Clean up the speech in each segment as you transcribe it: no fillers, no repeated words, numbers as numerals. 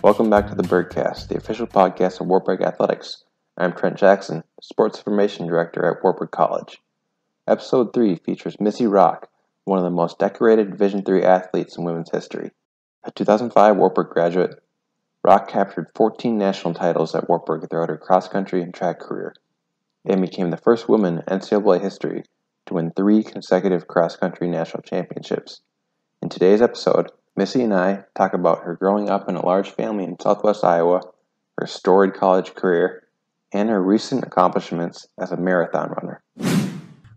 Welcome back to the BurgCast, the official podcast of Wartburg Athletics. I'm Trent Jackson, Sports Information Director at Wartburg College. Episode 3 features Missy Rock, one of the most decorated Division III athletes in women's history. A 2005 Wartburg graduate, Rock captured 14 national titles at Wartburg throughout her cross-country and track career, and became the first woman in NCAA history to win 3 consecutive cross-country national championships. In today's episode, Missy and I talk about her growing up in a large family in southwest Iowa, her storied college career, and her recent accomplishments as a marathon runner.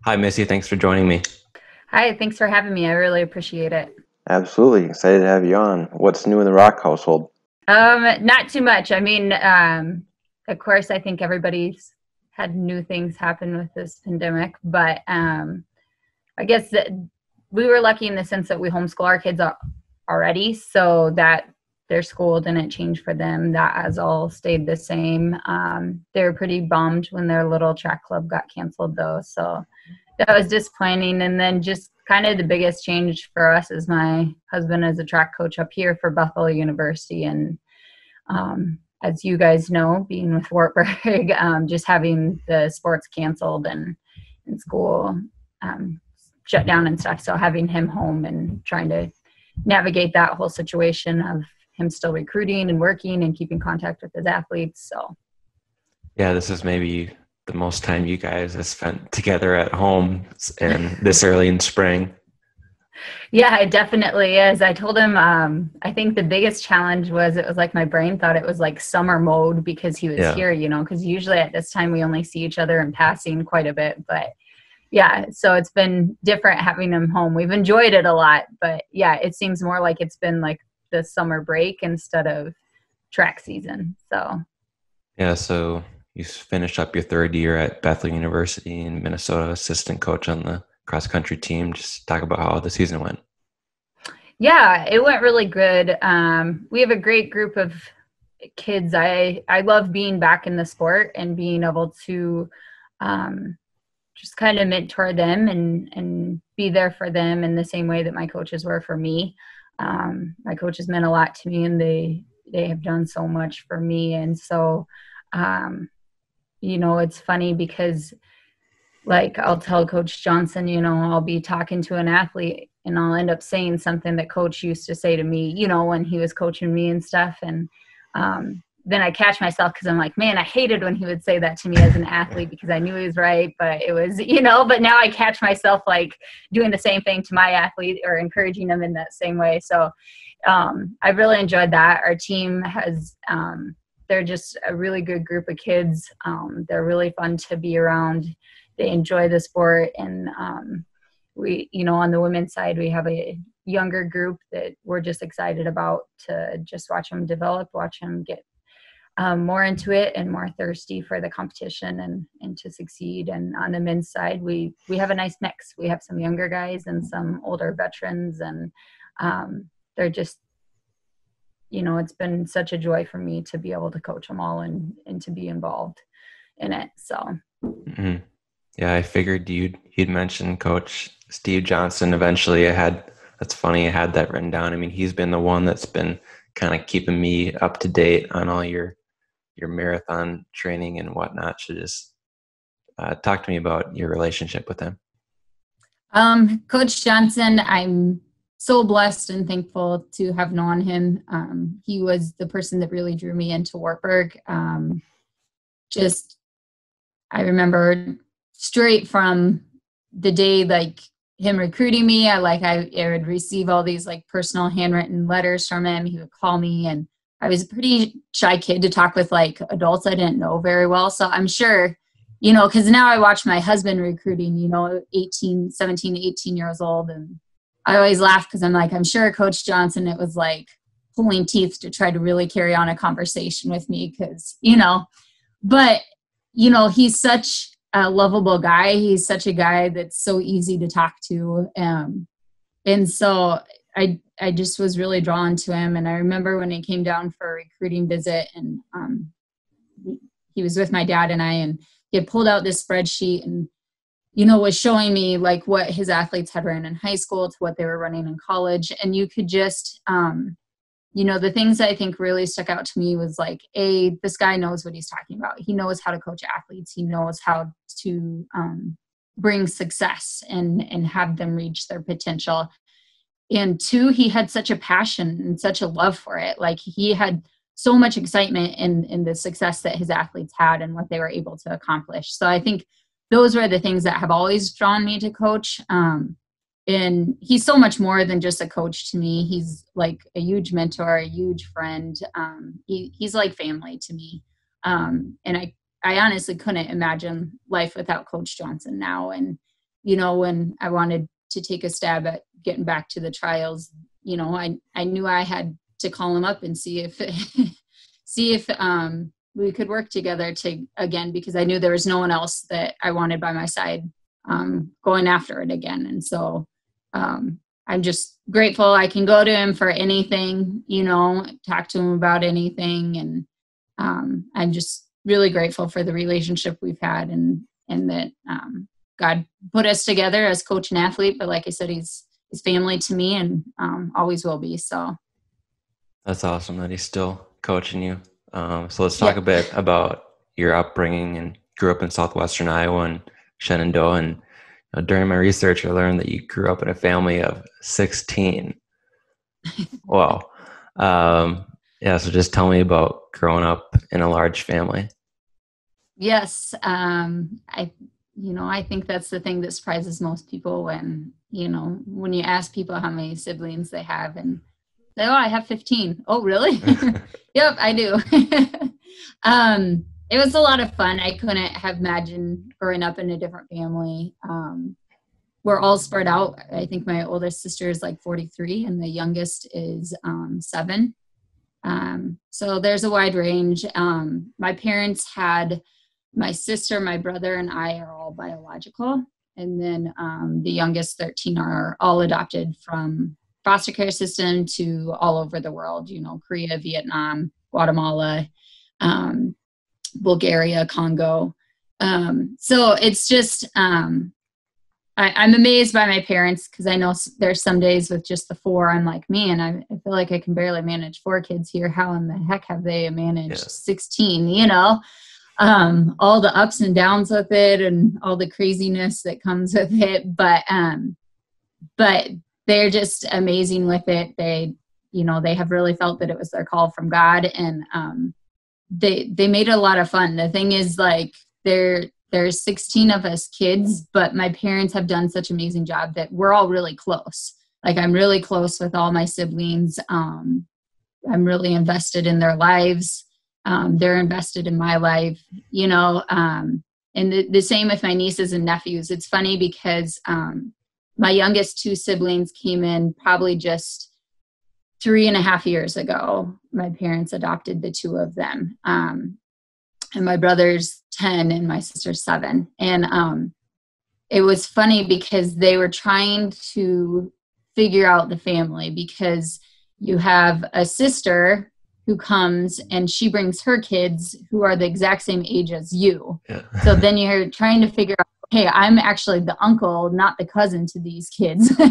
Hi, Missy. Thanks for joining me. Hi, thanks for having me. I really appreciate it. Absolutely. Excited to have you on. What's new in the Rock household? Not too much. I mean, of course, I think everybody's had new things happen with this pandemic, but I guess that we were lucky in the sense that we homeschool our kids already, so that their school didn't change for them. That has all stayed the same. They were pretty bummed when their little track club got canceled, though, so that was disappointing. And then just kind of the biggest change for us is my husband is a track coach up here for Bethel University, and as you guys know, being with Wartburg, just having the sports canceled and school shut down and stuff, so having him home and trying to navigate that whole situation of him still recruiting and working and keeping contact with his athletes. So yeah, this is maybe the most time you guys have spent together at home and this early in spring. Yeah, it definitely is. I told him I think the biggest challenge was it was like my brain thought it was like summer mode because he was here, because usually at this time we only see each other in passing quite a bit, but yeah, so it's been different having him home. We've enjoyed it a lot, but yeah, it seems more like it's been like the summer break instead of track season. So yeah, so you finished up your third year at Bethel University in Minnesota, assistant coach on the cross-country team. Just talk about how the season went. Yeah, it went really good. We have a great group of kids. I love being back in the sport and being able to just kind of mentor them and be there for them in the same way that my coaches were for me. My coaches meant a lot to me, and they have done so much for me. And so, it's funny because, like, I'll tell Coach Johnson, I'll be talking to an athlete and I'll end up saying something that Coach used to say to me, when he was coaching me and stuff. And then I catch myself because I'm like, man, I hated when he would say that to me as an athlete because I knew he was right, but it was, but now I catch myself like doing the same thing to my athlete or encouraging them in that same way. So I really enjoyed that. Our team has, they're just a really good group of kids. They're really fun to be around. They enjoy the sport. And we, on the women's side, we have a younger group that we're just excited about to just watch them develop, watch them get more into it and more thirsty for the competition and to succeed. And on the men's side, we have a nice mix. We have some younger guys and some older veterans, and they're just, it's been such a joy for me to be able to coach them all and to be involved in it. So. Mm-hmm. Yeah, I figured you'd mention Coach Steve Johnson eventually. That's funny, I had that written down. I mean, he's been the one that's been kind of keeping me up to date on all your marathon training and whatnot. So just talk to me about your relationship with him. Coach Johnson, I'm so blessed and thankful to have known him. He was the person that really drew me into Wartburg. I remember straight from the day, like, him recruiting me, I would receive all these like personal handwritten letters from him. He would call me, and I was a pretty shy kid to talk with like adults I didn't know very well. So I'm sure, because now I watch my husband recruiting, 17, 18 years old. And I always laugh because I'm like, I'm sure Coach Johnson, it was like pulling teeth to try to really carry on a conversation with me because, but, he's such a lovable guy. He's such a guy that's so easy to talk to. And so I just was really drawn to him. And I remember when he came down for a recruiting visit, and he was with my dad and I, and he had pulled out this spreadsheet and, was showing me like what his athletes had ran in high school to what they were running in college. And you could just, the things that I think really stuck out to me was like, this guy knows what he's talking about. He knows how to coach athletes. He knows how to bring success and have them reach their potential. And two, he had such a passion and such a love for it. Like, he had so much excitement in the success that his athletes had and what they were able to accomplish. So I think those were the things that have always drawn me to coach. And he's so much more than just a coach to me. He's like a huge mentor, a huge friend. He's like family to me. And I honestly couldn't imagine life without Coach Johnson now. And, when I wanted to take a stab at getting back to the trials, I knew I had to call him up and see if we could work together again, because I knew there was no one else that I wanted by my side going after it again. And so I'm just grateful I can go to him for anything, talk to him about anything. And I'm just really grateful for the relationship we've had and that God put us together as coach and athlete. But like I said, he's family to me and always will be. So that's awesome that he's still coaching you. So let's talk a bit about your upbringing, and grew up in southwestern Iowa and Shenandoah. And during my research, I learned that you grew up in a family of 16. Wow. So just tell me about growing up in a large family. Yes. I think that's the thing that surprises most people when you ask people how many siblings they have, and say, I have 15. Oh, really? Yep, I do. It was a lot of fun. I couldn't have imagined growing up in a different family. We're all spread out. I think my oldest sister is like 43 and the youngest is 7. So there's a wide range. My parents had my sister, my brother, and I are all biological. And then the youngest 13 are all adopted from foster care system to all over the world, Korea, Vietnam, Guatemala, Bulgaria, Congo. So it's just, I'm amazed by my parents, because I know there's some days with just the 4, I'm like, man, I feel like I can barely manage 4 kids here. How in the heck have they managed 16, all the ups and downs with it and all the craziness that comes with it. But they're just amazing with it. They have really felt that it was their call from God, and they made it a lot of fun. The thing is, like, there's 16 of us kids, but my parents have done such an amazing job that we're all really close. Like, I'm really close with all my siblings. I'm really invested in their lives. They're invested in my life, and the same with my nieces and nephews. It's funny because my youngest 2 siblings came in probably just 3.5 years ago. My parents adopted the 2 of them. And my brother's 10 and my sister's 7. And it was funny because they were trying to figure out the family, because you have a sister who comes and she brings her kids who are the exact same age as you. Yeah. So then you're trying to figure out, hey, I'm actually the uncle, not the cousin to these kids. So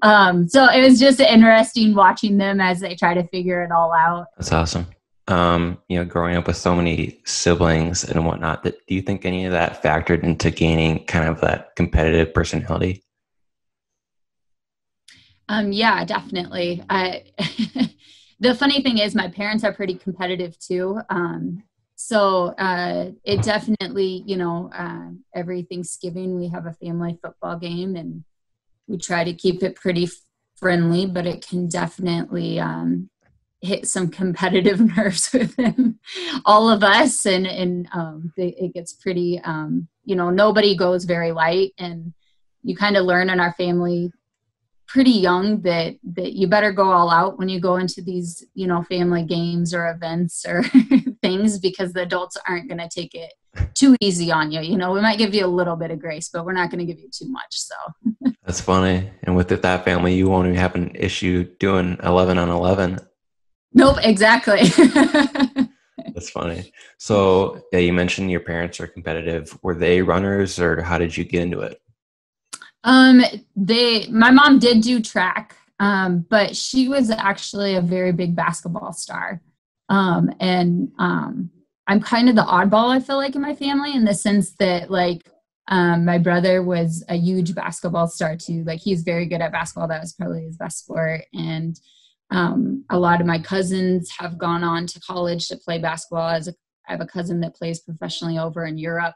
it was just interesting watching them as they try to figure it all out. That's awesome. Growing up with so many siblings and whatnot, do you think any of that factored into gaining kind of that competitive personality? Yeah, definitely. The funny thing is my parents are pretty competitive too. So it definitely, every Thanksgiving we have a family football game, and we try to keep it pretty friendly, but it can definitely hit some competitive nerves within all of us. And it gets pretty, nobody goes very light, and you kind of learn in our family pretty young that you better go all out when you go into these, family games or events or things, because the adults aren't going to take it too easy on you. We might give you a little bit of grace, but we're not going to give you too much. So that's funny. And with that family, you won't even have an issue doing 11 on 11. Nope, exactly. That's funny. So yeah, you mentioned your parents are competitive. Were they runners, or how did you get into it? My mom did do track. But she was actually a very big basketball star. I'm kind of the oddball, I feel like, in my family, in the sense that, like, my brother was a huge basketball star too. Like, he's very good at basketball. That was probably his best sport. And a lot of my cousins have gone on to college to play basketball. I have a cousin that plays professionally over in Europe.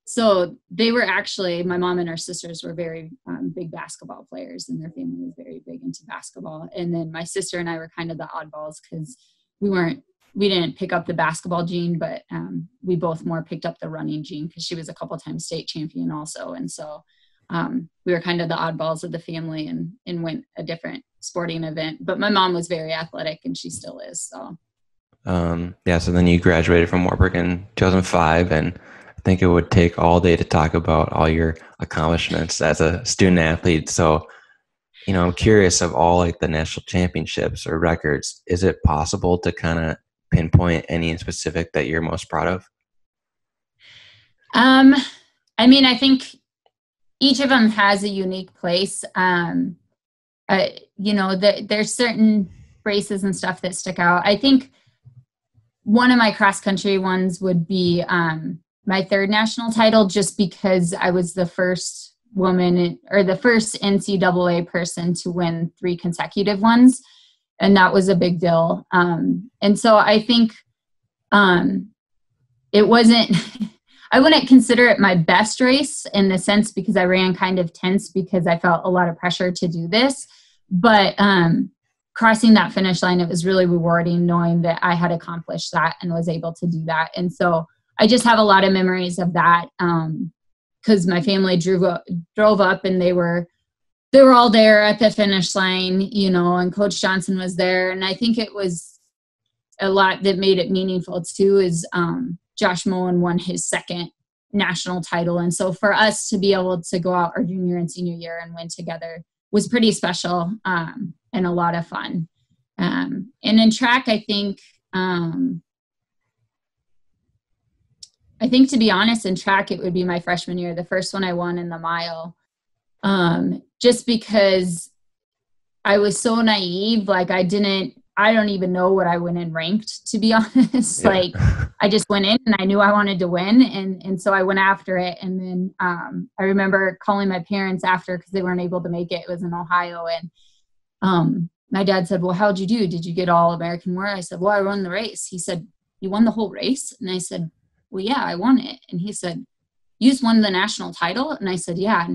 So they were actually, my mom and her sisters were very big basketball players, and their family was very big into basketball. And then my sister and I were kind of the oddballs because we didn't pick up the basketball gene, but we both more picked up the running gene because she was a couple times state champion also. And so we were kind of the oddballs of the family and went a different sporting event. But my mom was very athletic, and she still is. So. So then you graduated from Wartburg in 2005, and I think it would take all day to talk about all your accomplishments as a student athlete. So, I'm curious, of all like the national championships or records, is it possible to kind of pinpoint any in specific that you're most proud of? I think each of them has a unique place. There's certain races and stuff that stick out. I think one of my cross country ones would be my third national title, just because I was the first woman or the first NCAA person to win 3 consecutive ones. And that was a big deal. And so I think it wasn't, I wouldn't consider it my best race in the sense because I ran kind of tense because I felt a lot of pressure to do this. But crossing that finish line, it was really rewarding knowing that I had accomplished that and was able to do that. And so I just have a lot of memories of that because my family drove up and they were all there at the finish line, and Coach Johnson was there. And I think it was a lot that made it meaningful too is Josh Mullen won his second national title. And so for us to be able to go out our junior and senior year and win together was pretty special and a lot of fun. And in track, I think to be honest, in track, it would be my freshman year, the first one I won in the mile. Just because I was so naive, like I don't even know what I went in ranked, to be honest. Yeah. Like I just went in and I knew I wanted to win. And so I went after it. And then I remember calling my parents after because they weren't able to make it. It was in Ohio. And my dad said, well, how'd you do? Did you get all American War? I said, well, I won the race. He said, you won the whole race? And I said, well, yeah, I won it. And he said, you just won the national title? And I said, yeah.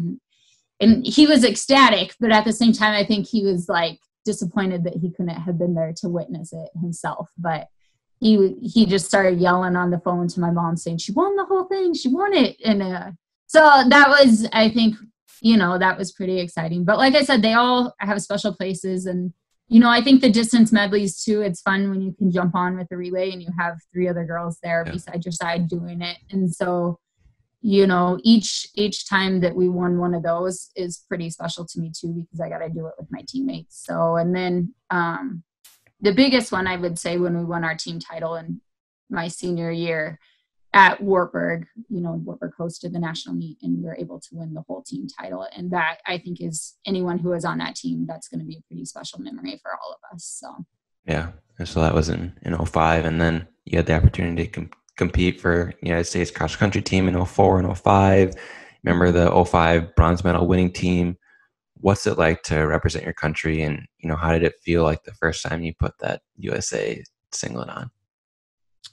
And he was ecstatic, but at the same time, I think he was like disappointed that he couldn't have been there to witness it himself. But he just started yelling on the phone to my mom saying, she won the whole thing. She won it. And so that was, I think, that was pretty exciting. But like I said, they all have special places. And, I think the distance medleys too, it's fun when you can jump on with the relay and you have 3 other girls there beside your side doing it. And so, each time that we won one of those is pretty special to me too, because I got to do it with my teammates. So, and then the biggest one I would say when we won our team title in my senior year at Wartburg, Wartburg hosted the national meet and we were able to win the whole team title. And that I think is anyone who was on that team, that's going to be a pretty special memory for all of us. So, yeah. And so that was in 05. And then you had the opportunity to compete for United States cross country team in 04 and 05. Remember the 05 bronze medal winning team. What's it like to represent your country? And, how did it feel like the first time you put that USA singlet on?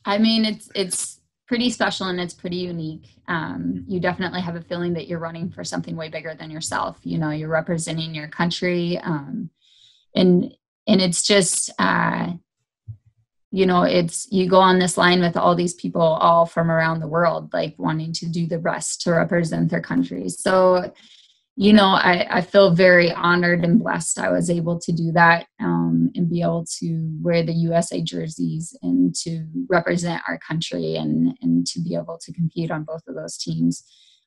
I mean, it's pretty special and it's pretty unique. You definitely have a feeling that you're running for something way bigger than yourself. You're representing your country. And it's just, you go on this line with all these people all from around the world, like wanting to do the best to represent their country. So, I feel very honored and blessed I was able to do that and be able to wear the USA jerseys and to represent our country and to be able to compete on both of those teams.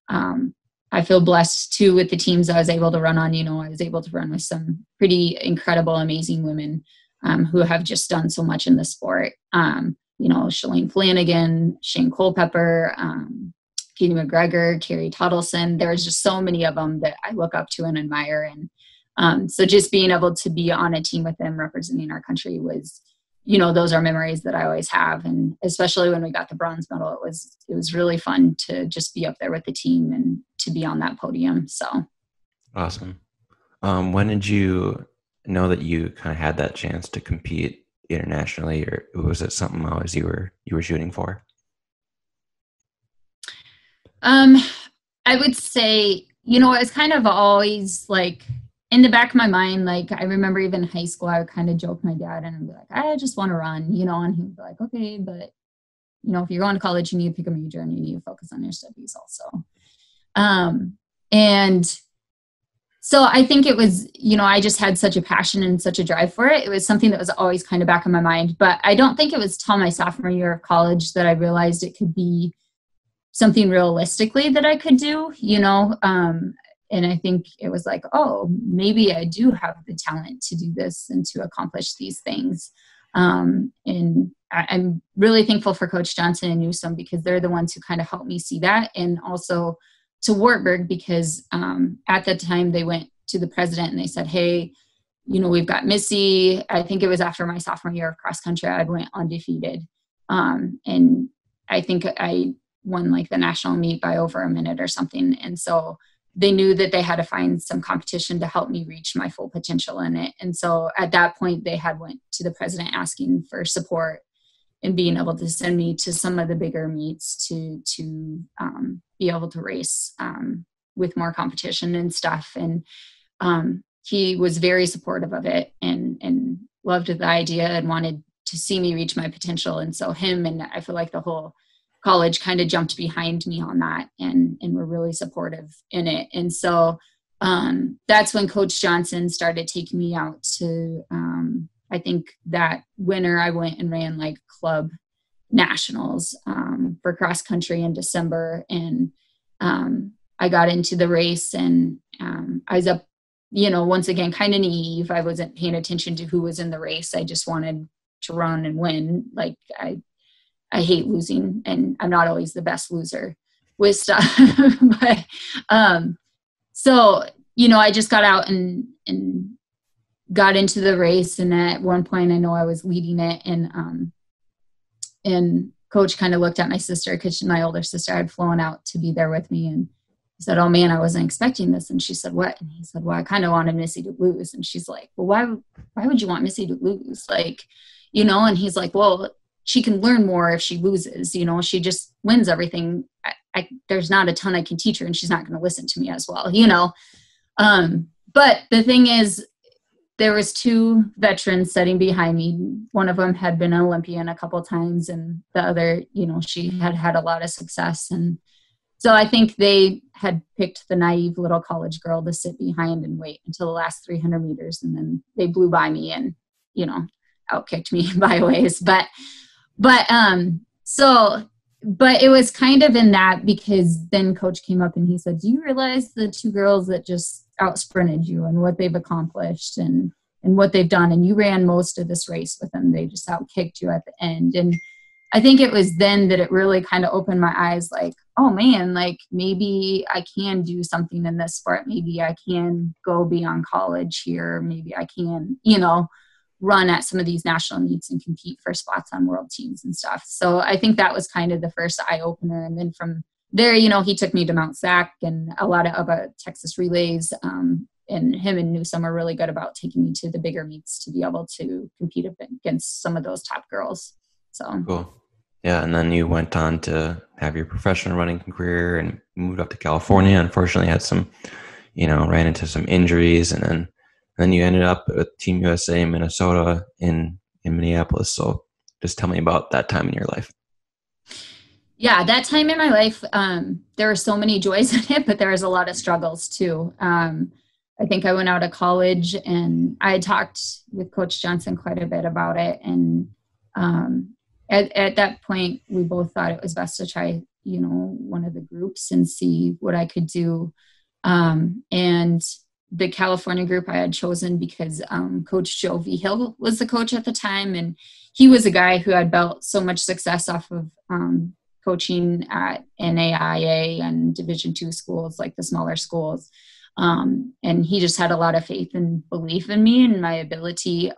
I feel blessed too with the teams I was able to run on. I was able to run with some pretty incredible, amazing women who have just done so much in the sport. Shalane Flanagan, Shane Culpepper, Katie McGregor, Carrie Toddleson. There's just so many of them that I look up to and admire. And So just being able to be on a team with them representing our country was, those are memories that I always have. And especially when we got the bronze medal, it was really fun to just be up there with the team and to be on that podium. So awesome. When did you know that you kind of had that chance to compete internationally, or was it something always you were shooting for? I would say, it was kind of always like in the back of my mind. Like I remember even in high school, I would kind of joke my dad and I'd be like, I just want to run, and he would be like, okay, but if you're going to college, you need to pick a major and you need to focus on your studies also. And so I think it was, I just had such a passion and such a drive for it. It was something that was always kind of back in my mind, but I don't think it was till my sophomore year of college that I realized it could be something realistically that I could do, and I think it was like, oh, maybe I do have the talent to do this and to accomplish these things. And I'm really thankful for Coach Johnson and Newsom, because they're the ones who kind of helped me see that. And also to Wartburg, because at that time they went to the president and they said, hey, we've got Missy. I think it was after my sophomore year of cross country, I went undefeated. And I think I won like the national meet by over a minute or something. And so they knew that they had to find some competition to help me reach my full potential in it. And so at that point they had went to the president asking for support and being able to send me to some of the bigger meets to be able to race with more competition and stuff. And he was very supportive of it and loved the idea and wanted to see me reach my potential. And so him and I feel like the whole college kind of jumped behind me on that and were really supportive in it. And so that's when Coach Johnson started taking me out to, I think that winter I went and ran like club nationals for cross country in December. And I got into the race and I was up, once again, kind of naive. I wasn't paying attention to who was in the race. I just wanted to run and win. Like I hate losing, and I'm not always the best loser with stuff. But so, I just got out and got into the race. And at one point I know I was leading it, and coach kind of looked at my sister, because my older sister had flown out to be there with me, and he said, oh man, I wasn't expecting this. And she said, what? And he said, well, I kind of wanted Missy to lose. And she's like, well, why would you want Missy to lose? Like, and he's like, well, she can learn more if she loses, she just wins everything. There's not a ton I can teach her, and she's not going to listen to me as well, but the thing is, there was two veterans sitting behind me. One of them had been an Olympian a couple of times, and the other, she had had a lot of success. And so I think they had picked the naive little college girl to sit behind and wait until the last 300 meters. And then they blew by me and, outkicked me by a ways. But it was kind of in that, because then coach came up and he said, do you realize the two girls that just out sprinted you and what they've accomplished and what they've done? And you ran most of this race with them. They just out kicked you at the end. And I think it was then that it really kind of opened my eyes, like, oh man, like maybe I can do something in this sport. Maybe I can go beyond college here. Maybe I can, run at some of these national meets and compete for spots on world teams and stuff. So I think that was kind of the first eye opener. And then from there, he took me to Mount Sac and a lot of other Texas relays. And him and Newsom are really good about taking me to the bigger meets to be able to compete against some of those top girls. So cool. Yeah. And then you went on to have your professional running career and moved up to California. Unfortunately had some, ran into some injuries, and then you ended up with Team USA Minnesota in Minneapolis. So just tell me about that time in your life. Yeah, that time in my life, there were so many joys in it, but there was a lot of struggles too. I think I went out of college and I had talked with Coach Johnson quite a bit about it. And at that point, we both thought it was best to try, one of the groups and see what I could do. And the California group I had chosen because Coach Joe Vigil was the coach at the time. And he was a guy who had built so much success off of coaching at NAIA and Division II schools, like the smaller schools. And he just had a lot of faith and belief in me and my ability.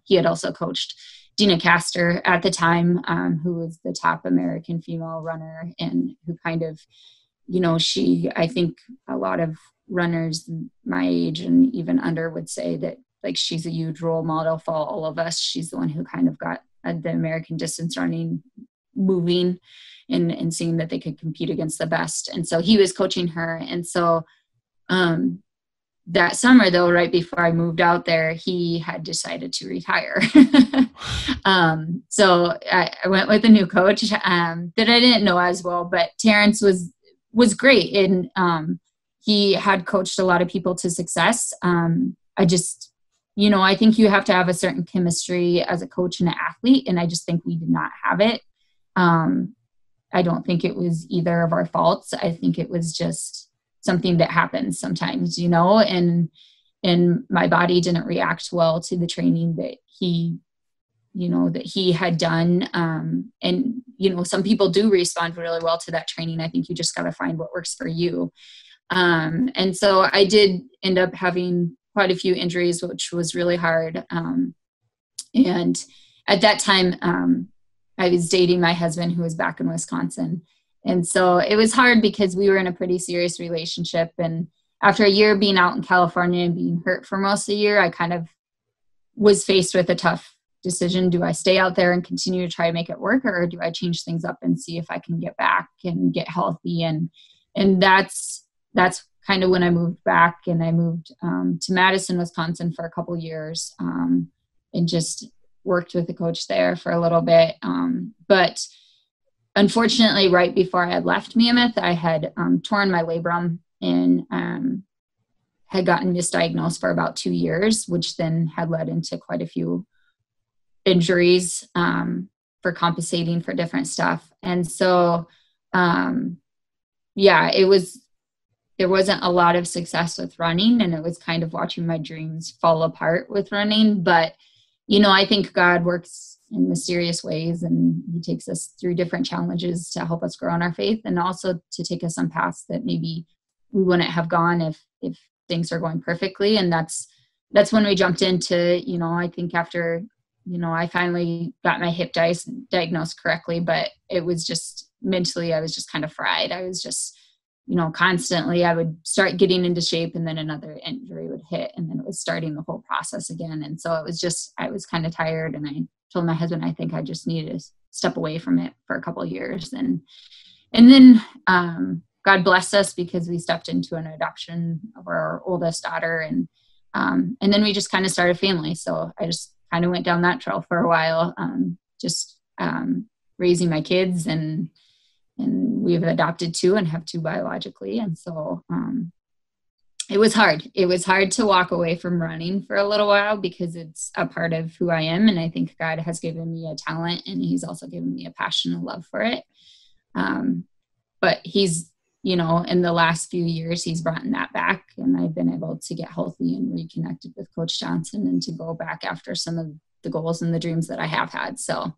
He had also coached Dina Castor at the time, who was the top American female runner, and who kind of, I think a lot of runners my age and even under would say that, like, she's a huge role model for all of us. She's the one who kind of got the American distance running moving and seeing that they could compete against the best. And so he was coaching her. And so that summer, though, right before I moved out there, he had decided to retire. So I went with a new coach that I didn't know as well, but Terrence was great. And he had coached a lot of people to success. I just, I think you have to have a certain chemistry as a coach and an athlete. And I just think we did not have it. I don't think it was either of our faults. I think it was just something that happens sometimes, and my body didn't react well to the training that he had done. And, some people do respond really well to that training. I think you just got to find what works for you. And so I did end up having quite a few injuries, which was really hard. And at that time, I was dating my husband, who was back in Wisconsin. And so it was hard because we were in a pretty serious relationship. And after a year being out in California and being hurt for most of the year, I kind of was faced with a tough decision. Do I stay out there and continue to try to make it work, or do I change things up and see if I can get back and get healthy? And that's kind of when I moved back, and I moved to Madison, Wisconsin for a couple years, and just worked with the coach there for a little bit. But unfortunately, right before I had left Mammoth, I had torn my labrum and had gotten misdiagnosed for about 2 years, which then had led into quite a few injuries for compensating for different stuff. And so, there wasn't a lot of success with running, and it was kind of watching my dreams fall apart with running. But, I think God works in mysterious ways, and he takes us through different challenges to help us grow in our faith, and also to take us on paths that maybe we wouldn't have gone if things are going perfectly. And that's when we jumped into, I think after, I finally got my hip diagnosed correctly, but it was just mentally, I was just kind of fried. I was just, constantly I would start getting into shape, and then another injury would hit, and then it was starting the whole process again. And so it was just, I was kind of tired, and I told my husband, I think I just needed to step away from it for a couple of years. And then God blessed us because we stepped into an adoption of our oldest daughter. And then we just kind of started a family. So I just kind of went down that trail for a while, raising my kids, and we've adopted 2 and have 2 biologically. And so it was hard. It was hard to walk away from running for a little while because it's a part of who I am. And I think God has given me a talent, and he's also given me a passion and love for it. But he's, in the last few years, he's brought that back, and I've been able to get healthy and reconnected with Coach Johnson and to go back after some of the goals and the dreams that I have had. So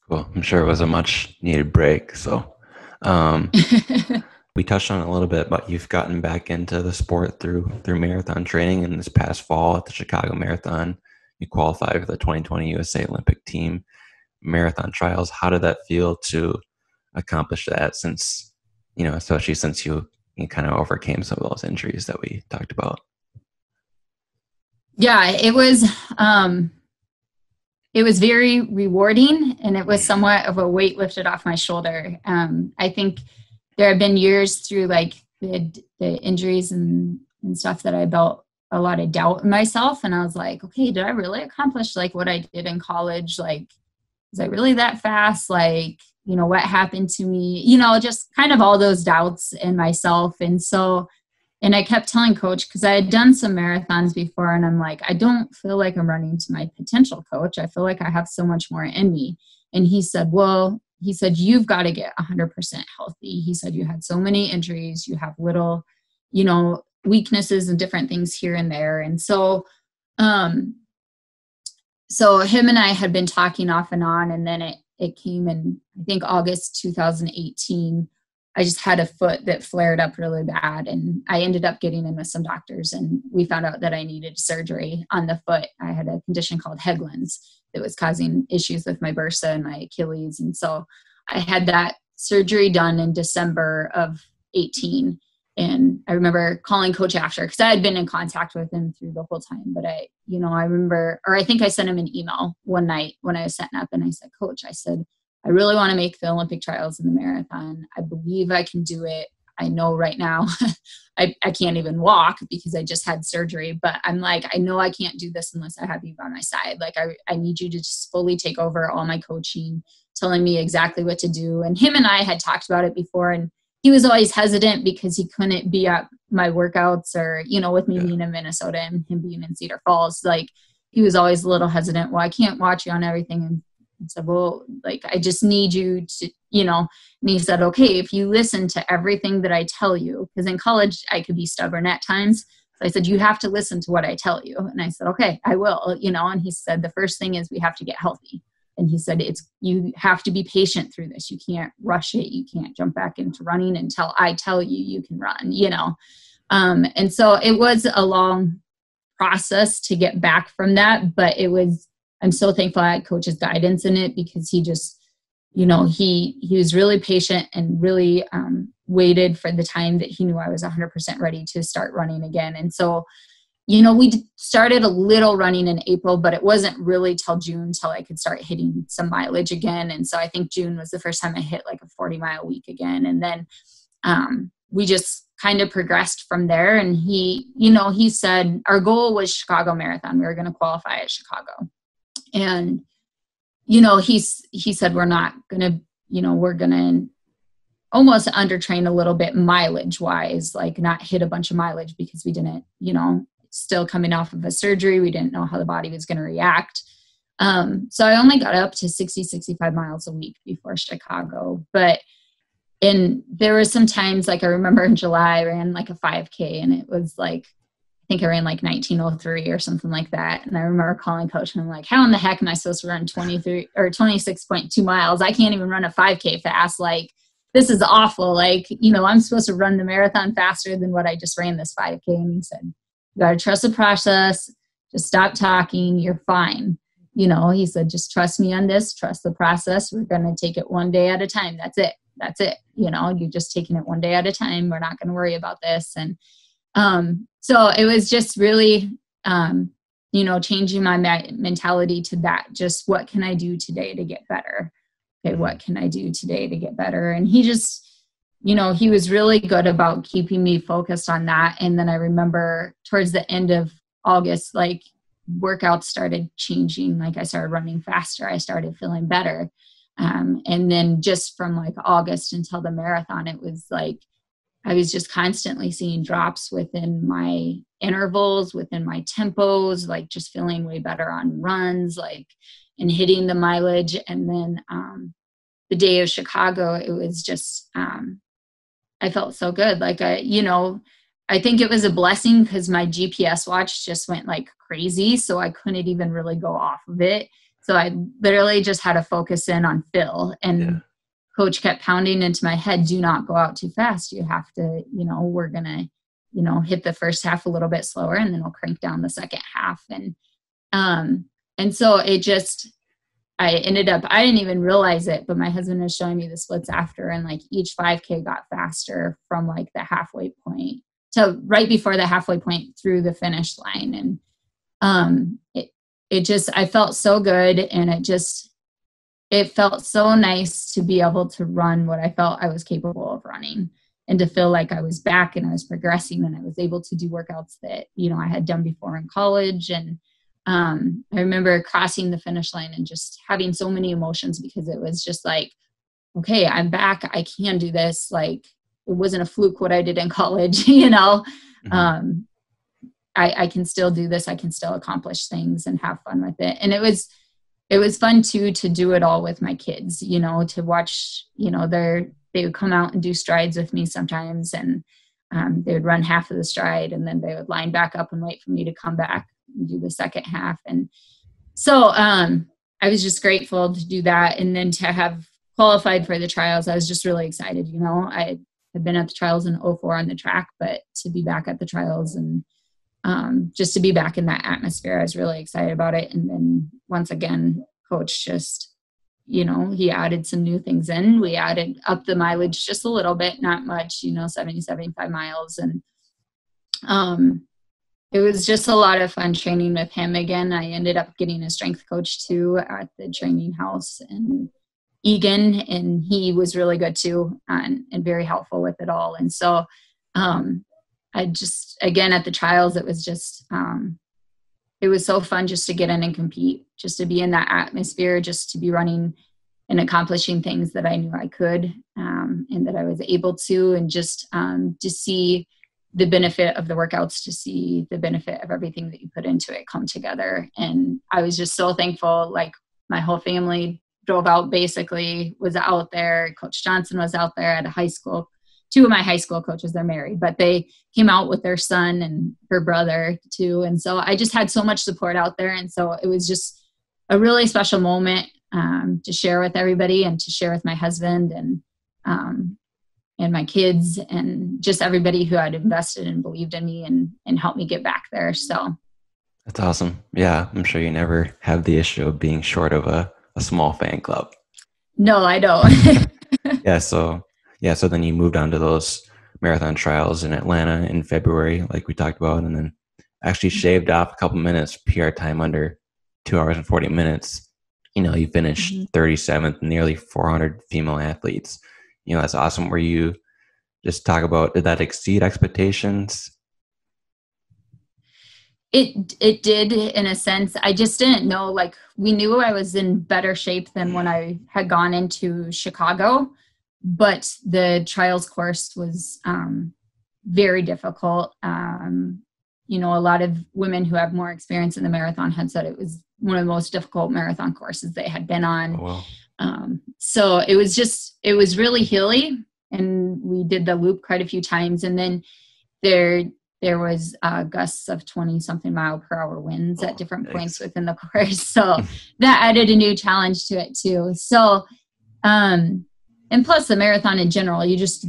cool. I'm sure it was a much needed break. So we touched on it a little bit, but you've gotten back into the sport through marathon training. And this past fall at the Chicago Marathon, you qualified for the 2020 USA Olympic team marathon trials. How did that feel to accomplish that, since, especially since you kind of overcame some of those injuries that we talked about? Yeah, it was very rewarding, and it was somewhat of a weight lifted off my shoulder. I think there have been years through like the injuries and stuff that I felt a lot of doubt in myself. And I was like, okay, did I really accomplish like what I did in college? Like, was I really that fast? Like, what happened to me? Just kind of all those doubts in myself. And I kept telling Coach, because I had done some marathons before, and I'm like, I don't feel like I'm running to my potential, Coach. I feel like I have so much more in me. And he said, you've got to get 100% healthy. He said, you had so many injuries, you have little, weaknesses and different things here and there. And so him and I had been talking off and on, and then it came in, I think, August 2018, I just had a foot that flared up really bad, and I ended up getting in with some doctors, and we found out that I needed surgery on the foot. I had a condition called Heglin's that was causing issues with my bursa and my Achilles. And so I had that surgery done in December of 18. And I remember calling coach after, because I had been in contact with him through the whole time. But I remember, or I think I sent him an email one night when I was setting up, and I said, Coach, I said, I really want to make the Olympic trials in the marathon. I believe I can do it. I know right now I can't even walk because I just had surgery, but I'm like, I know I can't do this unless I have you by my side. Like, I need you to just fully take over all my coaching, telling me exactly what to do. And him and I had talked about it before, and he was always hesitant because he couldn't be at my workouts, or, with me being in Minnesota and him being in Cedar Falls. Like, he was always a little hesitant. Well, I can't watch you on everything. And said, well, like, I just need you to, and he said, okay, if you listen to everything that I tell you, because in college I could be stubborn at times. So I said, you have to listen to what I tell you. And I said, okay, I will, and he said, the first thing is we have to get healthy. And he said, you have to be patient through this. You can't rush it. You can't jump back into running until I tell you can run, and so it was a long process to get back from that, but I'm so thankful I had coach's guidance in it, because he just, he was really patient and really waited for the time that he knew I was 100% ready to start running again. And so, we started a little running in April, but it wasn't really till June till I could start hitting some mileage again. And so I think June was the first time I hit like a 40-mile week again. And then we just kind of progressed from there. And he said our goal was Chicago Marathon. We were going to qualify at Chicago. And, he said, we're not going to, we're going to almost undertrain a little bit mileage wise, like not hit a bunch of mileage, because we didn't, still coming off of a surgery. We didn't know how the body was going to react. So I only got up to 65 miles a week before Chicago. And there were some times, like I remember in July, I ran like a 5K, and it was like, I think I ran like 19:03 or something like that. And I remember calling coach, and I'm like, how in the heck am I supposed to run 23 or 26.2 miles? I can't even run a 5K fast. Like, this is awful. Like, I'm supposed to run the marathon faster than what I just ran this 5K. And he said, you got to trust the process. Just stop talking. You're fine. He said, just trust me on this. Trust the process. We're going to take it one day at a time. That's it. You're just taking it one day at a time. We're not going to worry about this. And so it was just really, changing my mentality to that. Just what can I do today to get better? Okay, what can I do today to get better? And he just, he was really good about keeping me focused on that. And then I remember towards the end of August, like, workouts started changing. Like, I started running faster. I started feeling better. And then just from like August until the marathon, it was like, I was just constantly seeing drops within my intervals, within my tempos, like just feeling way better on runs, like, and hitting the mileage. And then the day of Chicago, it was just, I felt so good. Like, I think it was a blessing because my GPS watch just went like crazy. So I couldn't even really go off of it. So I literally just had to focus in on Phil, and coach kept pounding into my head, do not go out too fast. You have to, we're going to, hit the first half a little bit slower, and then we'll crank down the second half. And so it just, I didn't even realize it, but my husband was showing me the splits after, and like each 5K got faster from like the halfway point to right before the halfway point through the finish line. And it just, I felt so good. And it felt so nice to be able to run what I felt I was capable of running, and to feel like I was back and I was progressing, and I was able to do workouts that, I had done before in college. And I remember crossing the finish line and just having so many emotions, because it was just like, okay, I'm back. I can do this. Like, it wasn't a fluke what I did in college, Mm-hmm. I can still do this. I can still accomplish things and have fun with it. And it was fun too, to do it all with my kids, to watch, they would come out and do strides with me sometimes. And they would run half of the stride, and then they would line back up and wait for me to come back and do the second half. And so I was just grateful to do that. And then to have qualified for the trials, I was just really excited. I had been at the trials in '04 on the track, but to be back at the trials and just to be back in that atmosphere, I was really excited about it. And then once again, coach just, he added some new things in. We added up the mileage just a little bit, not much, 70, 75 miles. And it was just a lot of fun training with him again. I ended up getting a strength coach too at the training house in Egan, and he was really good too and very helpful with it all. And so I just, again, at the trials, it was just, it was so fun just to get in and compete, just to be in that atmosphere, just to be running and accomplishing things that I knew I could and that I was able to, and just to see the benefit of the workouts, to see the benefit of everything that you put into it come together. And I was just so thankful. Like, my whole family drove out, basically was out there. Coach Johnson was out there at a high school. 2 of my high school coaches, they're married, but they came out with their son and her brother too. And so I just had so much support out there. And so it was just a really special moment to share with everybody and to share with my husband and my kids and just everybody who had invested and believed in me and helped me get back there. So that's awesome. Yeah, I'm sure you never have the issue of being short of a small fan club. No, I don't. So then you moved on to those marathon trials in Atlanta in February, like we talked about, and then actually shaved off a couple minutes, PR time under 2 hours and 40 minutes. You finished 37th, nearly 400 female athletes. That's awesome. Were you just talk about, did that exceed expectations? It did, in a sense. I just didn't know, like, we knew I was in better shape than when I had gone into Chicago, but the trials course was very difficult. A lot of women who have more experience in the marathon had said it was one of the most difficult marathon courses they had been on. Oh, wow. So it was really hilly, and we did the loop quite a few times. And then there was gusts of 20 something mile per hour winds at different points within the course. So that added a new challenge to it too. So, and plus the marathon in general, you just,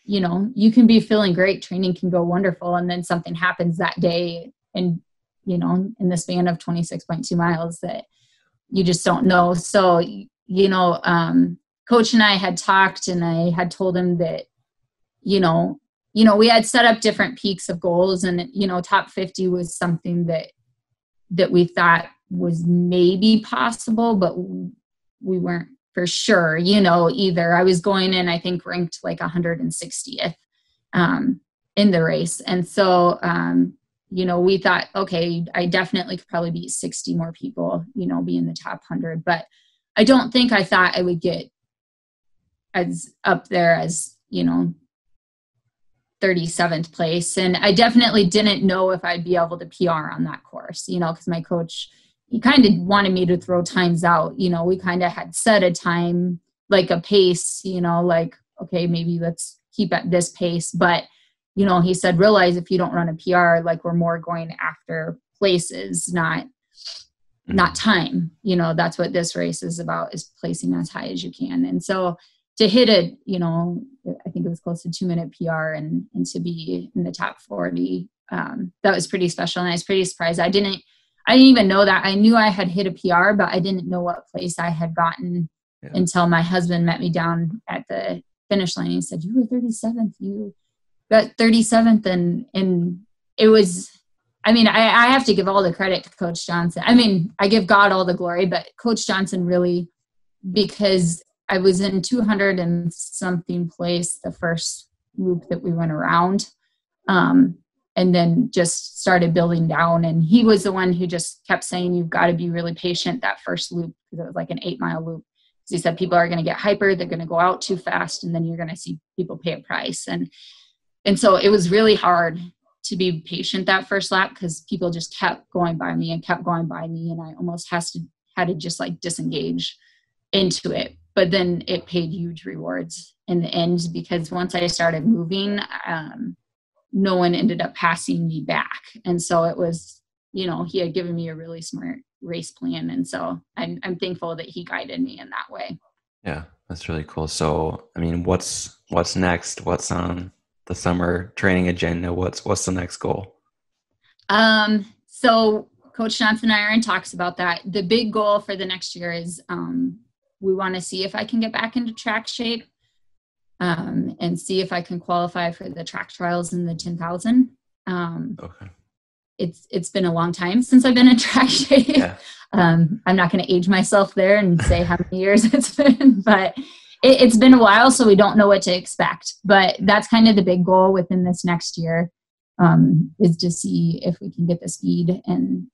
you can be feeling great. Training can go wonderful. And then something happens that day and, in the span of 26.2 miles that you just don't know. So, Coach and I had talked, and I had told him that, we had set up different peaks of goals, and, top 50 was something that we thought was maybe possible, but we weren't for sure, either. I was going in, I think, ranked like 160th in the race. And so, we thought, okay, I definitely could probably beat 60 more people, be in the top 100. But I don't think I thought I would get as up there as, 37th place. And I definitely didn't know if I'd be able to PR on that course, because my coach, he kind of wanted me to throw times out. We kind of had set a time, like a pace, like, okay, maybe let's keep at this pace. But, he said, realize if you don't run a PR, like, we're more going after places, not time. That's what this race is about, is placing as high as you can. And so to hit it, I think it was close to 2-minute PR and to be in the top 40, that was pretty special. And I was pretty surprised. I didn't even know that. I knew I had hit a PR, but I didn't know what place I had gotten until my husband met me down at the finish line. He said, you were 37th, you got 37th. And it was, I have to give all the credit to Coach Johnson. I give God all the glory, but Coach Johnson really, because I was in 200 and something place the first loop that we went around. And then just started building down. And he was the one who just kept saying, you've got to be really patient that first loop, because it was like an 8-mile loop. Because he said, people are going to get hyper, they're going to go out too fast, and then you're going to see people pay a price. And so it was really hard to be patient that first lap, because people just kept going by me. And I almost had to just like disengage into it. But then it paid huge rewards in the end, because once I started moving, no one ended up passing me back. And so it was, he had given me a really smart race plan. And so I'm thankful that he guided me in that way. Yeah, That's really cool. So, I mean, what's next? What's on the summer training agenda? What's the next goal? So Coach Johnson and I are in talks about that. The big goal for the next year is we want to see if I can get back into track shape and see if I can qualify for the track trials in the 10,000. Okay. It's been a long time since I've been in track shape. Yeah. I'm not going to age myself there and say how many years it's been, but it's been a while, so we don't know what to expect. But that's kind of the big goal within this next year, is to see if we can get the speed and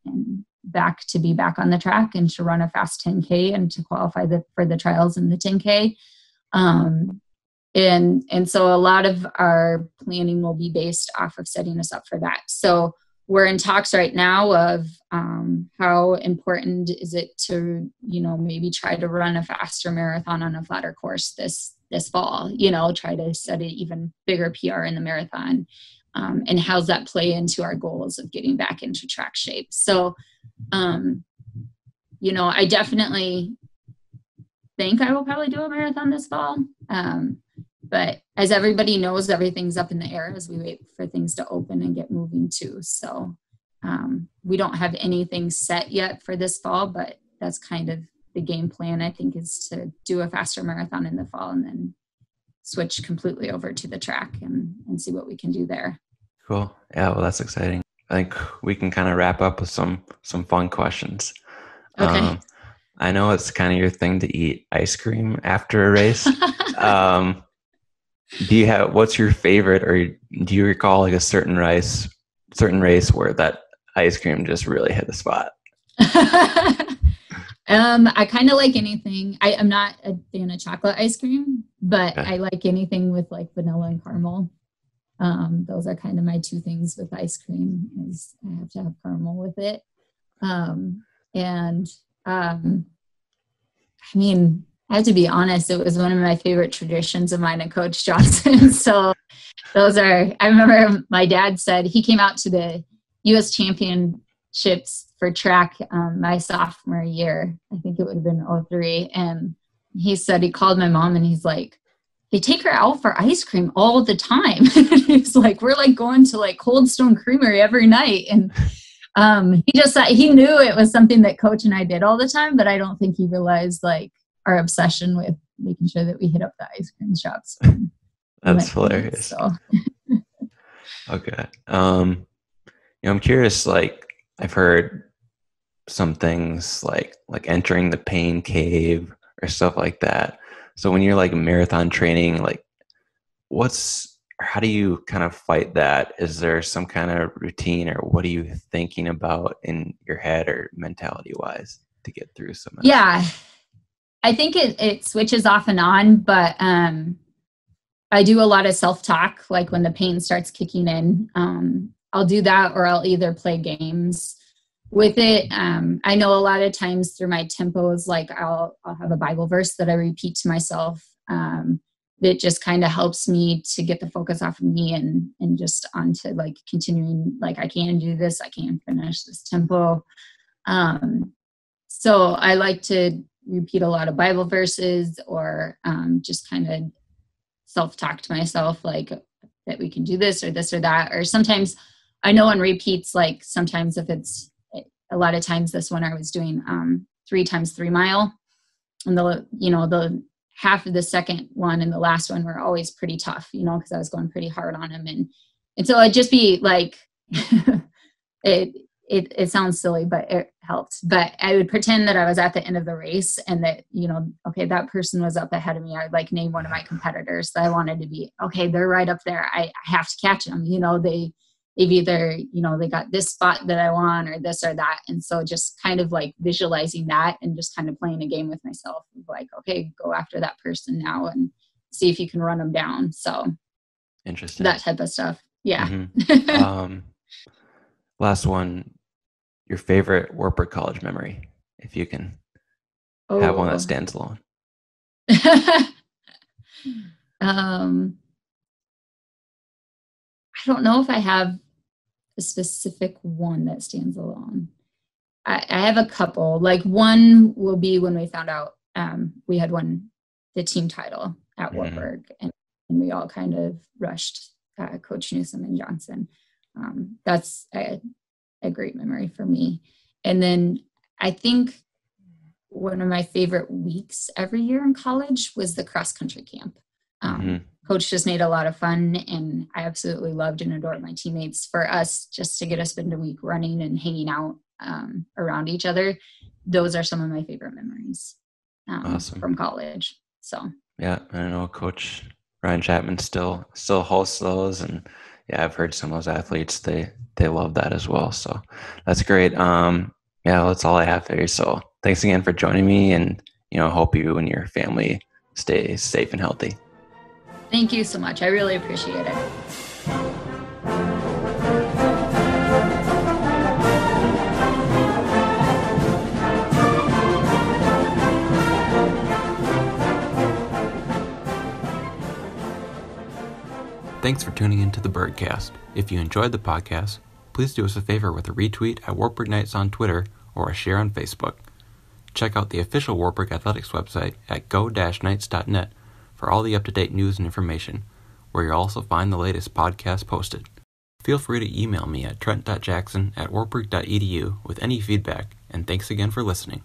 be back on the track and to run a fast 10K and to qualify for the trials in the 10K. And so a lot of our planning will be based off of setting us up for that. So we're in talks right now of how important is it to, maybe try to run a faster marathon on a flatter course this fall, try to set an even bigger PR in the marathon. And how's that play into our goals of getting back into track shape? So, I definitely think I will probably do a marathon this fall. But as everybody knows, everything's up in the air as we wait for things to open and get moving too. So we don't have anything set yet for this fall, but that's kind of the game plan, I think, is to do a faster marathon in the fall and then switch completely over to the track and see what we can do there. Cool. Yeah, well, that's exciting. I think we can kind of wrap up with some fun questions. Okay. I know it's kind of your thing to eat ice cream after a race. What's your favorite, or do you recall like a certain race where that ice cream just really hit the spot? I kind of like anything. I'm not a fan of chocolate ice cream, but okay. I like anything with like vanilla and caramel. Those are kind of my two things with ice cream, is I have to have caramel with it. I mean, I have to be honest, it was one of my favorite traditions of mine and Coach Johnson. So I remember my dad said he came out to the U.S. championships for track my sophomore year. I think it would have been 2003. And he said, he called my mom and he's like, they take her out for ice cream all the time. He's like, we're like going to like Cold Stone Creamery every night. And he knew it was something that Coach and I did all the time, but I don't think he realized like our obsession with making sure that we hit up the ice cream shops. That's hilarious. So. Okay. I'm curious, like I've heard some things like entering the pain cave or stuff like that. So when you're like marathon training, like how do you kind of fight that? Is there some kind of routine, or what are you thinking about in your head or mentality wise to get through some of that? Yeah, I think it switches off and on, but I do a lot of self-talk, like when the pain starts kicking in. I'll do that, or I'll either play games with it. I know a lot of times through my tempos, like I'll have a Bible verse that I repeat to myself. That just kind of helps me to get the focus off of me and just onto like continuing, like I can do this, I can finish this tempo. So I like to repeat a lot of Bible verses, or just kind of self-talk to myself, like that we can do this or that. Or sometimes I know on repeats, like sometimes if it's a lot of times this one I was doing 3 times 3 mile, and the half of the second one and the last one were always pretty tough, because I was going pretty hard on him. And so it'd just be like, it sounds silly, but it helped. But I would pretend that I was at the end of the race and that, okay, that person was up ahead of me. I would like name one of my competitors that I wanted to be, okay, they're right up there. I have to catch them. They've either, they got this spot that I want or this or that. And so just kind of like visualizing that and just kind of playing a game with myself, like, okay, go after that person now and see if you can run them down. So interesting. That type of stuff. Yeah. Mm-hmm. Last one, your favorite Wartburg College memory, if you can have one that stands alone. I don't know if I have a specific one that stands alone. I have a couple. Like one will be when we found out we had won the team title at Wartburg, and we all kind of rushed Coach Newsom and Johnson. That's a great memory for me. And then I think one of my favorite weeks every year in college was the cross country camp. Coach just made a lot of fun, and I absolutely loved and adored my teammates. For us, just to get us spend a week running and hanging out around each other, those are some of my favorite memories from college. So yeah, I know Coach Ryan Chapman still hosts those, and yeah, I've heard some of those athletes they love that as well. So that's great. Yeah, that's all I have there. So thanks again for joining me, and hope you and your family stay safe and healthy. Thank you so much. I really appreciate it. Thanks for tuning into the BurgCast. If you enjoyed the podcast, please do us a favor with a retweet at Wartburg Knights on Twitter or a share on Facebook. Check out the official Wartburg Athletics website at go-knights.net for all the up-to-date news and information, where you'll also find the latest podcast posted. Feel free to email me at trent.jackson@wartburg.edu with any feedback, and thanks again for listening.